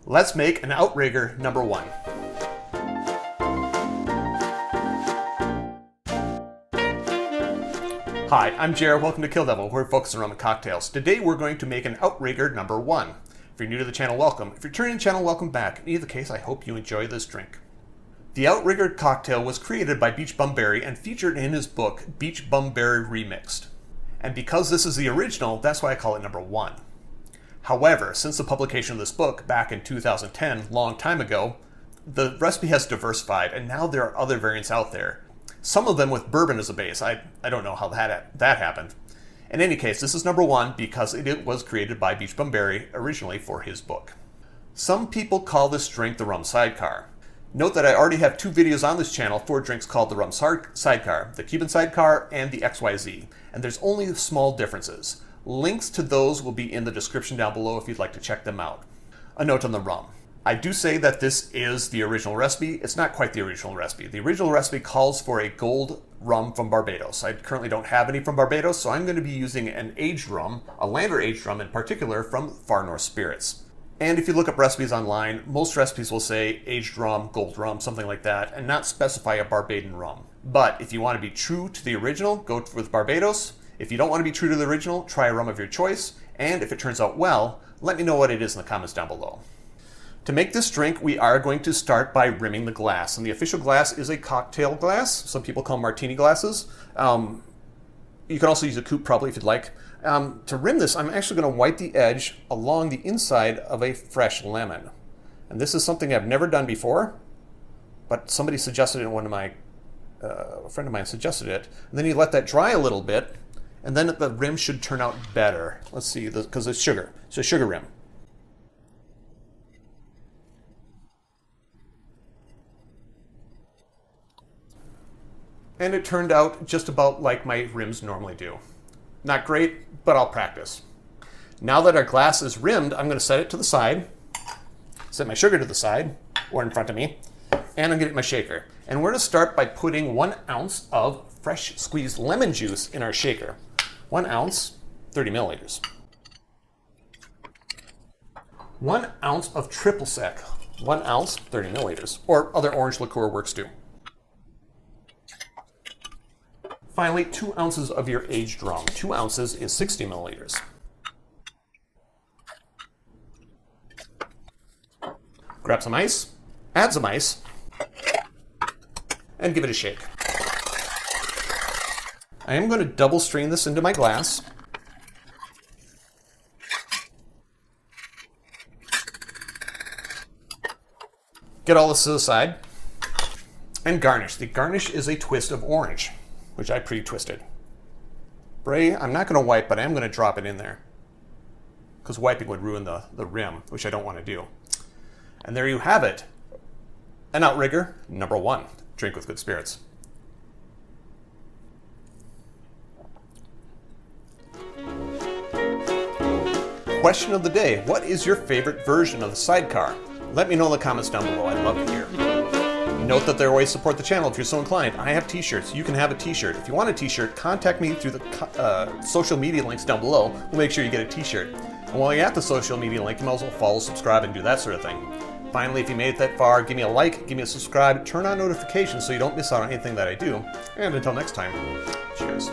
Let's make an Outrigger number 1. Hi, I'm Jared. Welcome to Kill-Divill, where we focus on rum and cocktails. Today we're going to make an Outrigger number 1. If you're new to the channel, welcome. If you're returning to the channel, welcome back. In either case, I hope you enjoy this drink. The Outrigger cocktail was created by Beachbum and featured in his book, Beachbum Remixed. And because this is the original, that's why I call it number 1. However, since the publication of this book back in 2010, long time ago, the recipe has diversified, and now there are other variants out there. Some of them with bourbon as a base. I don't know how that happened. In any case, this is number 1 because it was created by Beachbum originally for his book. Some people call this drink the Rum Sidecar. Note that I already have 2 videos on this channel for drinks called the Rum Sidecar, the Cuban Sidecar, and the XYZ, and there's only small differences. Links to those will be in the description down below if you'd like to check them out. A note on the rum. I do say that this is the original recipe. It's not quite the original recipe. The original recipe calls for a gold rum from Barbados. I currently don't have any from Barbados, so I'm going to be using an aged rum, a Lander aged rum in particular, from Far North Spirits. And if you look up recipes online, most recipes will say aged rum, gold rum, something like that, and not specify a Barbadian rum. But if you want to be true to the original, go with Barbados. If you don't want to be true to the original, try a rum of your choice, and if it turns out well, let me know what it is in the comments down below. To make this drink, we are going to start by rimming the glass, and the official glass is a cocktail glass. Some people call them martini glasses. You can also use a coupe probably if you'd like. To rim this, I'm actually going to wipe the edge along the inside of a fresh lemon. And this is something I've never done before, but somebody suggested it, a friend of mine suggested it. And then you let that dry a little bit, and then the rim should turn out better. Let's see, because it's sugar. It's a sugar rim. And it turned out just about like my rims normally do. Not great, but I'll practice. Now that our glass is rimmed, I'm going to set it to the side, set my sugar to the side, or in front of me, and I'm going to get my shaker. And we're going to start by putting 1 ounce of fresh squeezed lemon juice in our shaker. 1 ounce, 30 milliliters. 1 ounce of triple sec, 1 ounce, 30 milliliters, or other orange liqueur works too. Finally, 2 ounces of your aged rum. 2 ounces is 60 milliliters. Grab some ice, add some ice, and give it a shake. I am going to double strain this into my glass. Get all this to the side. And garnish. The garnish is a twist of orange, which I pre-twisted. Bray, I'm not going to wipe, but I am going to drop it in there, because wiping would ruin the rim, which I don't want to do. And there you have it. An Outrigger number 1. Drink with good spirits. Question of the day. What is your favorite version of the Sidecar? Let me know in the comments down below. I'd love to hear. Note that there are ways to support the channel if you're so inclined. I have t-shirts. You can have a t-shirt. If you want a t-shirt, contact me through the social media links down below. We'll make sure you get a t-shirt. And while you're at the social media link, you might as well follow, subscribe, and do that sort of thing. Finally, if you made it that far, give me a like, give me a subscribe, turn on notifications so you don't miss out on anything that I do. And until next time, cheers.